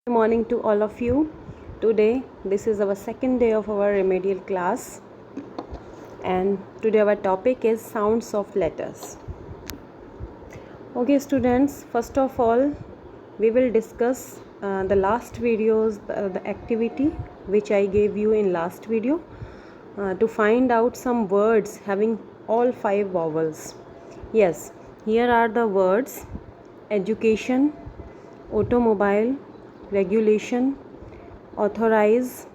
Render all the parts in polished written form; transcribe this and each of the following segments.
Good morning to all of you. Today this is our second day of our remedial class, and today our topic is sounds of letters. Okay students, first of all we will discuss the last videos, the activity which I gave you in last video to find out some words having all 5 vowels. Yes, here are the words: education, automobile, regulation, authorize,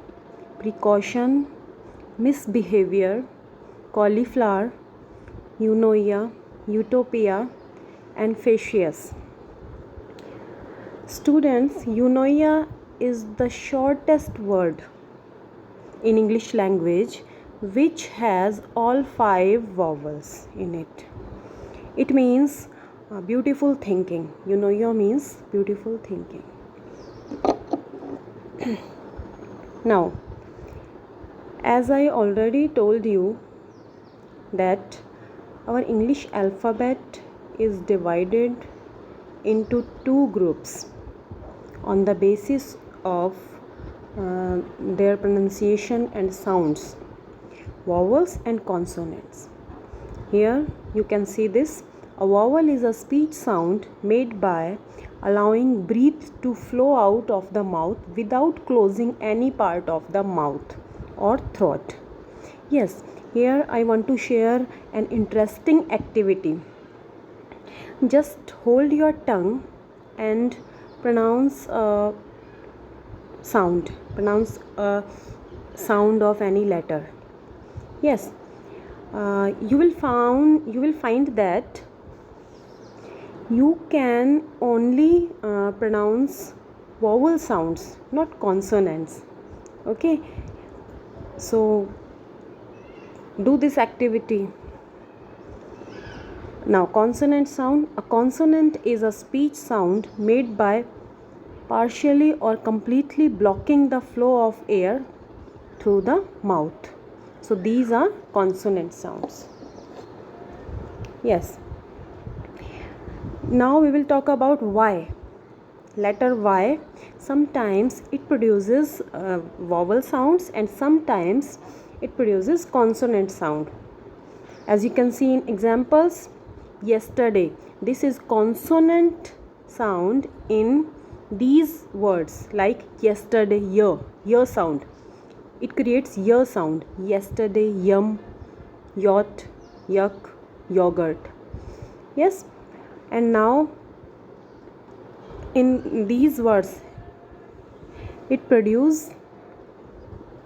precaution, misbehavior, cauliflower, eunoia, utopia, and facius. Students, eunoia is the shortest word in English language which has all 5 vowels in it. It means beautiful thinking. Eunoia means beautiful thinking. Now, as I already told you that our English alphabet is divided into 2 groups on the basis of their pronunciation and sounds: vowels and consonants. Here you can see this. A vowel is a speech sound made by allowing breath to flow out of the mouth without closing any part of the mouth or throat. Yes, here I want to share an interesting activity. Just hold your tongue and pronounce a sound. Pronounce a sound of any letter. Yes, you will find that you can only pronounce vowel sounds, not consonants. Okay, so do this activity. Now, consonant sound. A consonant is a speech sound made by partially or completely blocking the flow of air through the mouth. So these are consonant sounds. Yes. Now we will talk about Y. Letter Y, sometimes it produces vowel sounds and sometimes it produces consonant sound. As you can see in examples, yesterday, this is consonant sound in these words, like yesterday, year sound. It creates year sound. Yesterday, yum, yacht, yuck, yogurt. Yes. And now in these words it produces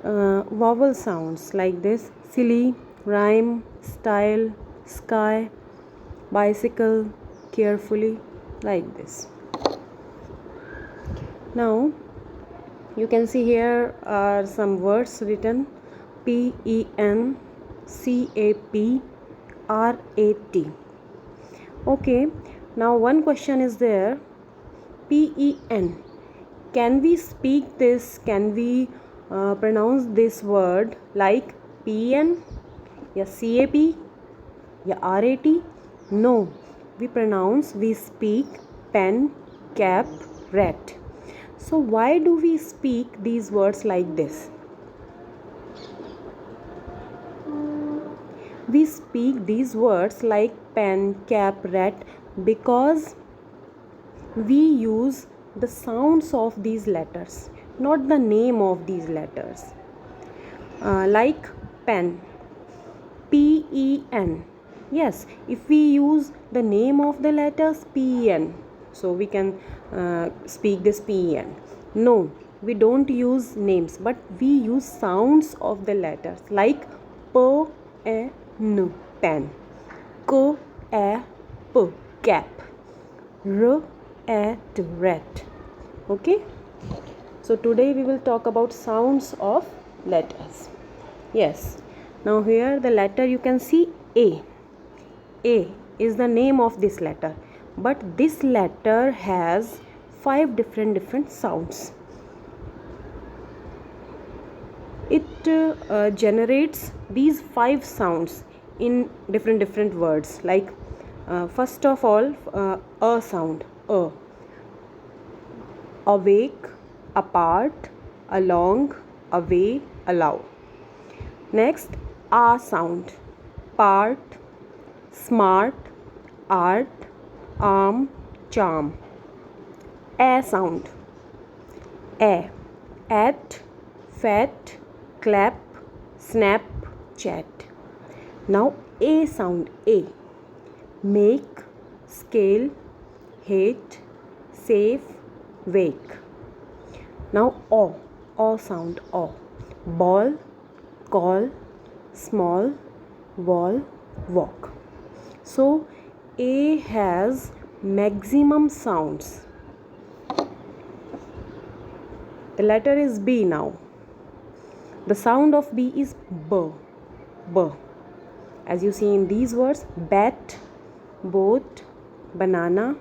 vowel sounds like this: silly, rhyme, style, sky, bicycle, carefully, like this. Now you can see here are some words written: PENCAPRAT. Okay, now one question is there: PEN. Can we speak this? Can we pronounce this word like PN? या CAP? या RAT? No. We speak pen, cap, rat. So why do we speak these words like this? We speak these words like pen, cap, rat because we use the sounds of these letters, not the name of these letters. Like pen, PEN. Yes, if we use the name of the letters PEN, so we can speak this PEN. No, we don't use names, but we use sounds of the letters like P-E-N, pen, K-A-P, cap, R-A-T, rat. Okay, so today we will talk about sounds of letters. Yes, now here the letter you can see A. A is the name of this letter, but this letter has 5 different sounds. It generates these 5 sounds in different words. Like first of all, a sound, awake, apart, along, away, allow. Next, A sound. Part, smart, art, arm, charm. A sound. A, at, fat, clap, snap, chat. Now A sound. A, make, scale, hate, safe, wake. Now O sound. O, ball, call, small, wall, walk. So A has maximum sounds. The letter is B now. The sound of B is B. B. As you see in these words, bat, boat, banana,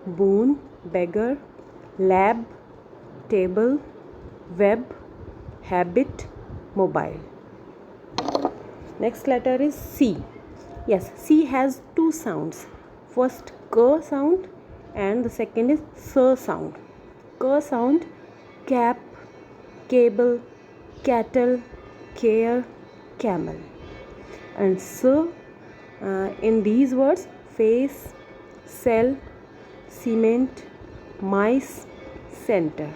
boon, beggar, lab, table, web, habit, mobile. Next letter is C. Yes, C has two sounds. First K sound and the second is S sound. K sound, cap, cable, cattle, care, camel. And S in these words, face, cell, cement, mice, center.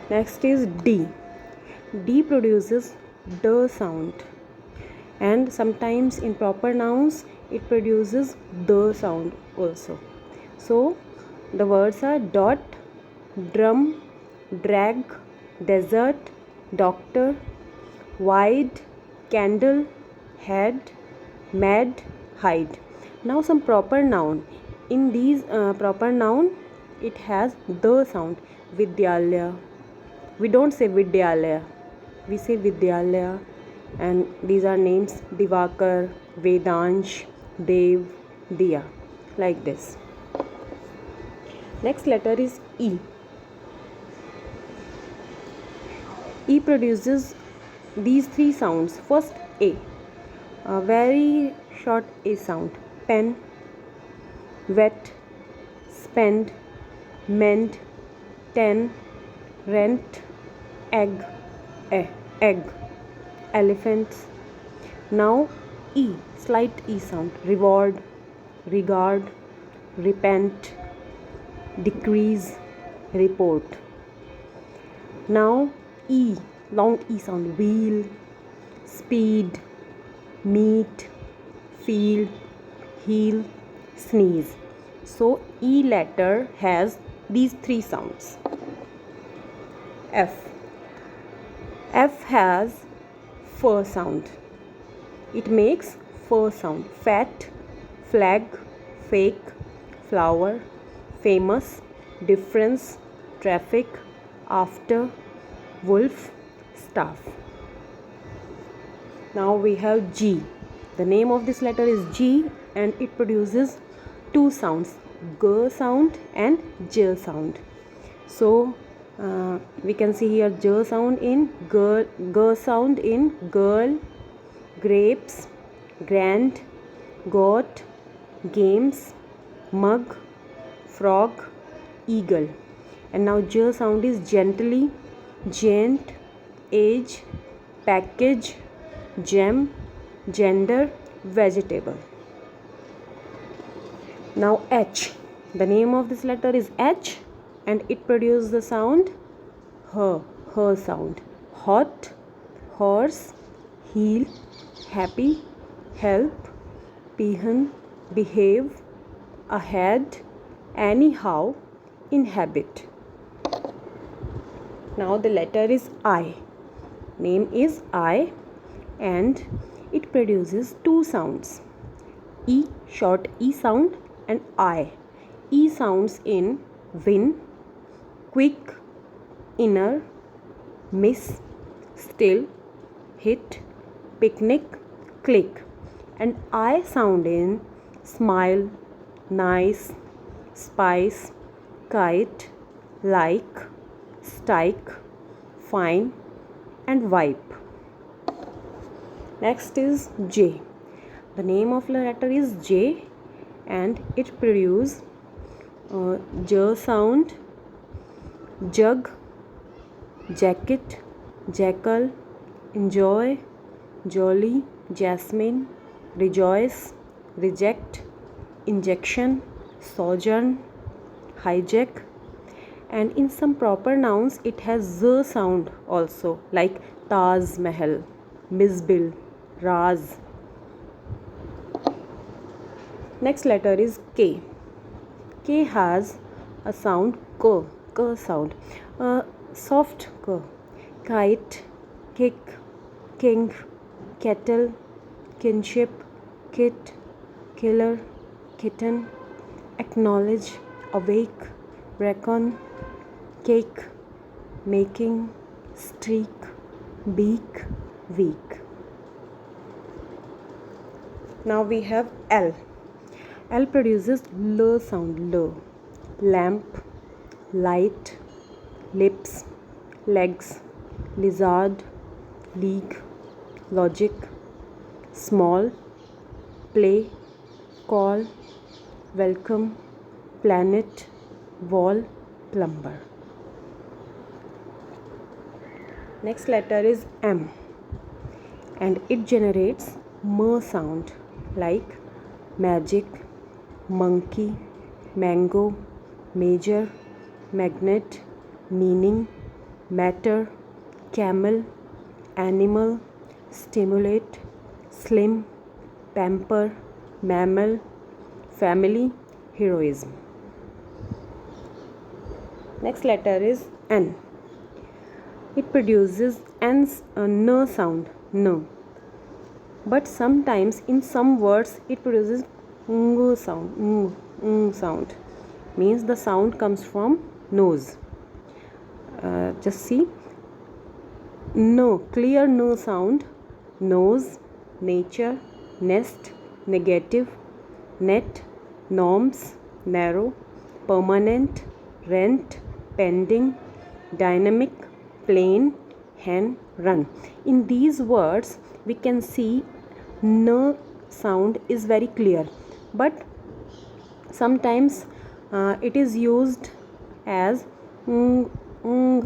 Next is D. D produces D sound, and sometimes in proper nouns it produces D sound also. So the words are dot, drum, drag, desert, doctor, wide, candle, head, mad, hide. Now some proper noun. In these proper noun it has the sound. Vidyalaya. We don't say Vidyalaya. We say Vidyalaya, and these are names Divakar, Vedansh, Dev, Diya, like this. Next letter is E. E produces these three sounds. First A, a very short A sound. Pen, wet, spend, mend, ten, rent, egg, egg, elephants. Now E, slight E sound. Reward, regard, repent, decrease, report. Now E, long E sound. Wheel, speed, meet, feel, heal, sneeze. So E letter has these three sounds. F. F has F sound. It makes F sound. Fat, flag, fake, flower, famous, difference, traffic, after, wolf, staff. Now we have G. The name of this letter is G, and it produces two sounds, G sound and J sound. So we can see here J sound in girl, G sound in girl, grapes, grand, goat, games, mug, frog, eagle. And now J sound is gently, gent, age, package, gem, gender, vegetable. Now H. The name of this letter is H, and it produces the sound her sound. Hot, horse, heel, happy, help, peon, behave, ahead, anyhow, inhabit. Now the letter is I. Name is I, and it produces two sounds. E, short E sound, and I. E sounds in win, quick, inner, miss, still, hit, picnic, click. And I sound in smile, nice, spice, kite, like, strike, fine, and wipe. Next is J. The name of the letter is J, and it produces J sound, jug, jacket, jackal, enjoy, jolly, jasmine, rejoice, reject, injection, sojourn, hijack. And in some proper nouns it has z sound also, like Taj Mahal, Misbil, Raz. Next letter is K. K has a sound k sound, a soft k. Kite, kick, king, kettle, kinship, kit, killer, kitten, acknowledge, awake, reckon, cake, making, streak, beak, week. Now we have L. L produces l sound, l. Lamp, light, lips, legs, lizard, league, logic, small, play, call, welcome, planet, wall, plumber. Next letter is M, and it generates m sound, like magic, monkey, mango, major, magnet, meaning, matter, camel, animal, stimulate, slim, pamper, mammal, family, heroism. Next letter is N. It produces n sound, n. But sometimes in some words it produces ng sound, means the sound comes from nose. Just see, no, clear no sound, nose, nature, nest, negative, net, norms, narrow, permanent, rent, pending, dynamic, plain, hen, run. In these words we can see n sound is very clear, but sometimes it is used as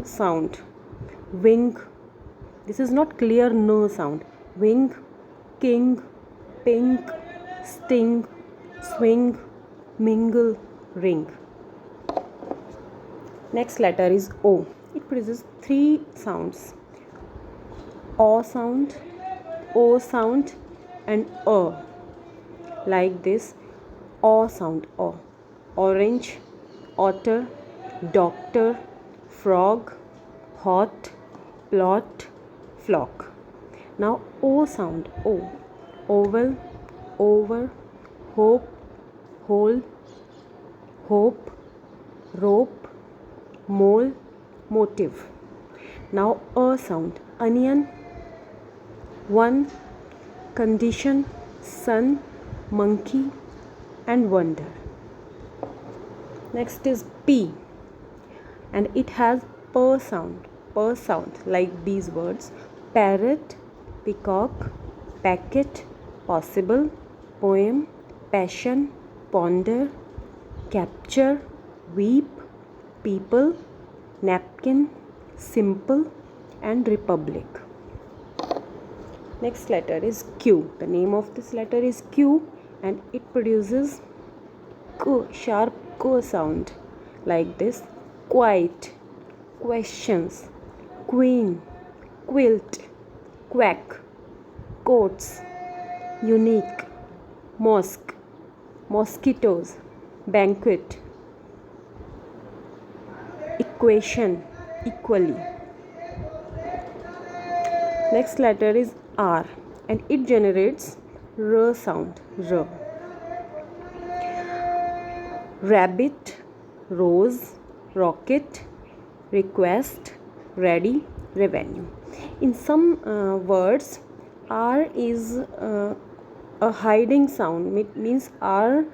sound. Wing, this is not clear n sound. Wing, king, pink, sting, swing, mingle, ring. Next letter is O. It produces three sounds: O sound, O sound, and like this. O sound, O. Orange, otter, doctor, frog, hot, plot, flock. Now O sound, O. Oval, over, hope, hole, hope, rope, mole, motive. Now a sound, onion, one, condition, sun, monkey, and wonder. Next is P, and it has per sound, like these words: parrot, peacock, packet, possible, poem, passion, ponder, capture, weep, people, napkin, simple, and republic. Next letter is Q. The name of this letter is Q, and it produces k, sharp k sound, like this: quiet, questions, queen, quilt, quack, coats, unique, mosque, mosquitoes, banquet, equation, equally. Next letter is R, and it generates r sound, r. Rabbit, rose, rocket, request, ready, revenue. In some words R is a hiding sound, means R,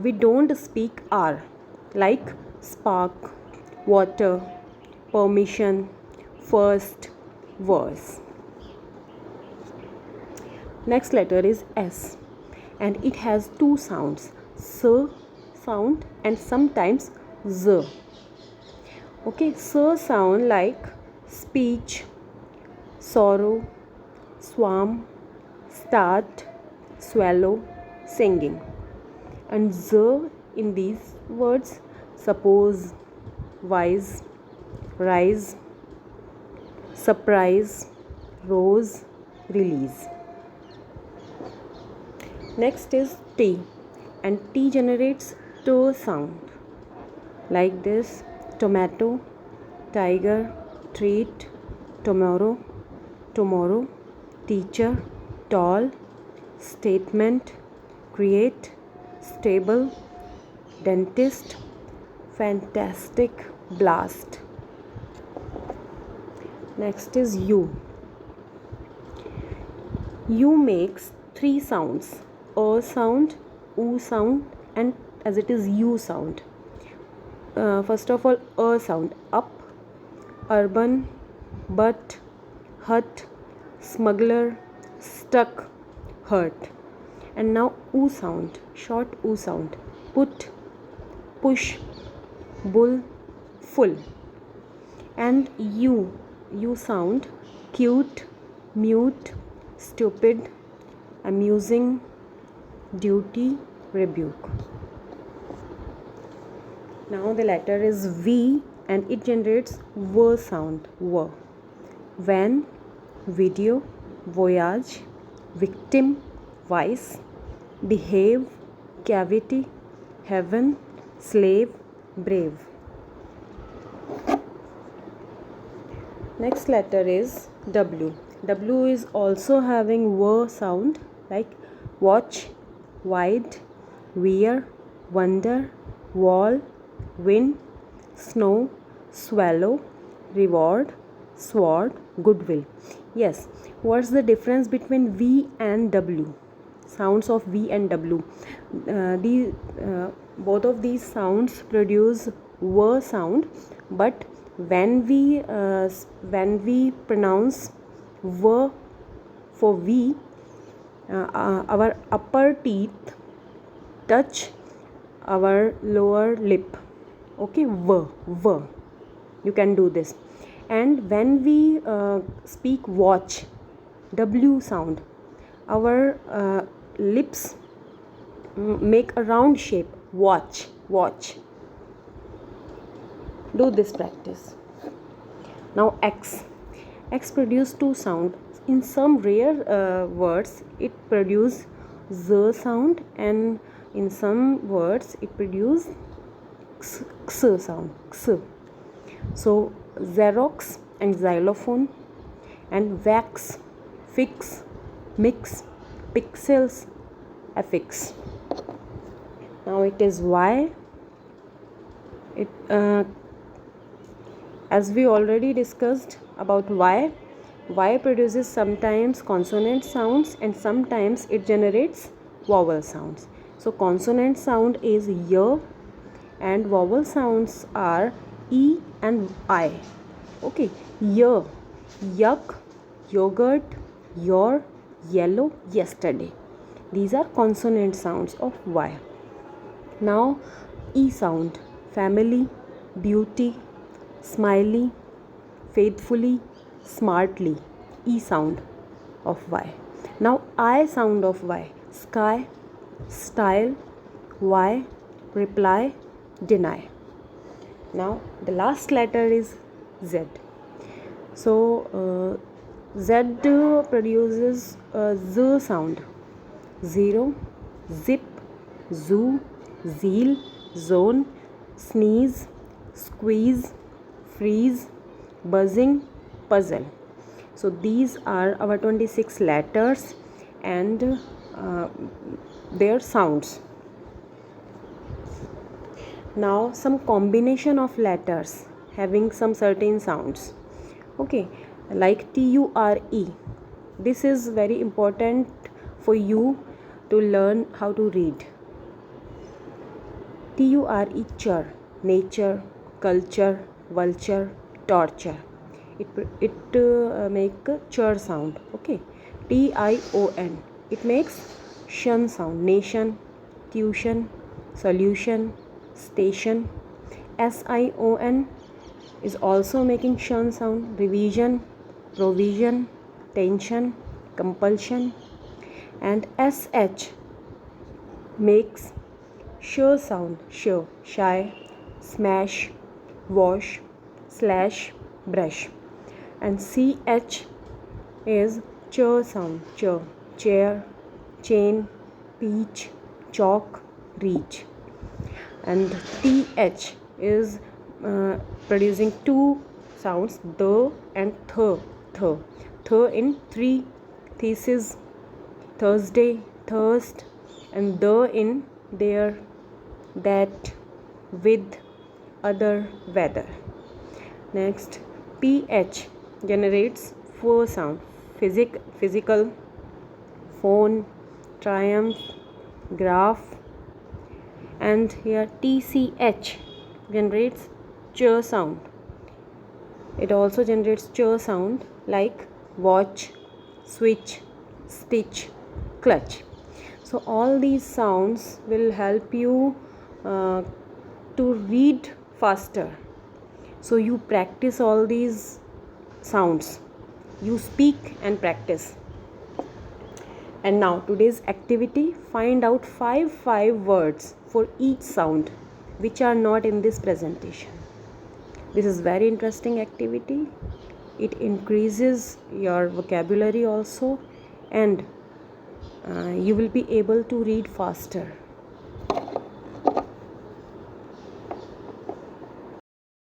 we don't speak R, like spark, water, permission, first, verse. Next letter is S, and it has two sounds: s sound and sometimes z. Okay, so sound like speech, sorrow, swam, start, swallow, singing. And z in these words, suppose, wise, rise, surprise, rose, release. Next is T, and T generates to sound like this: tomato, tiger, treat, tomorrow, tomorrow, teacher, tall, statement, create, stable, dentist, fantastic, blast. Next is U. U makes three sounds: a sound, u sound, and as it is u sound. First of all, a sound: up, urban, but, hut, smuggler, stuck, hurt. And now u sound, short u sound: put, push, bull, full. And u sound: cute, mute, stupid, amusing, duty, rebuke. Now the letter is V, and it generates V sound: V. Van, video, voyage, victim, vice, behave, cavity, heaven, slave, brave. Next letter is W. W is also having V sound like watch, wide, wear, wonder, wall, win, snow, swallow, reward, sword, goodwill. Yes, what's the difference between V and W? Sounds of V and W. Both of these sounds produce V sound, but when we pronounce V for V, our upper teeth touch our lower lip. Okay, V. You can do this. And when we speak watch, W sound, our lips make a round shape. Watch. Do this practice. Now X produce two sound. In some rare words it produce Z sound, and in some words it produce X sound. X. So Xerox and xylophone, and wax, fix, mix, pixels, affix. Now it is Y. As we already discussed about Y produces sometimes consonant sounds and sometimes it generates vowel sounds. So consonant sound is Y and vowel sounds are E and I. Okay, Y, yuck, yogurt, your, yellow, yesterday. These are consonant sounds of Y. Now E sound: family, beauty, smiley, faithfully, smartly. E sound of Y. Now I sound of Y: sky, style, Y, reply, deny. Now the last letter is Z. So Z produces Z sound: zero, zip, zoo, zeal, zone, sneeze, squeeze, freeze, buzzing, puzzle. So these are our 26 letters and their sounds. Now some combination of letters having some certain sounds. Okay, like TURE. This is very important for you to learn how to read. TURE: chur, nature, culture, vulture, torture. It make a chur sound. Okay. TION, it makes shun sound: nation, tuition, solution, station. SION, is also making shun sound. Revision, provision, tension, compulsion. And sh makes sh sound. Sh, shy, smash, wash, slash, brush. And ch is ch sound. Ch, chair, chain, peach, chalk, reach. And th is producing two sounds, the and th. Th in three: thesis, Thursday, thirst, and the in there, that, with, other, weather. Next, ph generates four sound: physical, phone, triumph, graph. And here tch generates ch sound. It also generates ch sound like watch, switch, stitch, clutch. So all these sounds will help you to read faster. So you practice all these sounds, you speak and practice. And now today's activity: find out five words for each sound which are not in this presentation. This is very interesting activity. It increases your vocabulary also, and you will be able to read faster.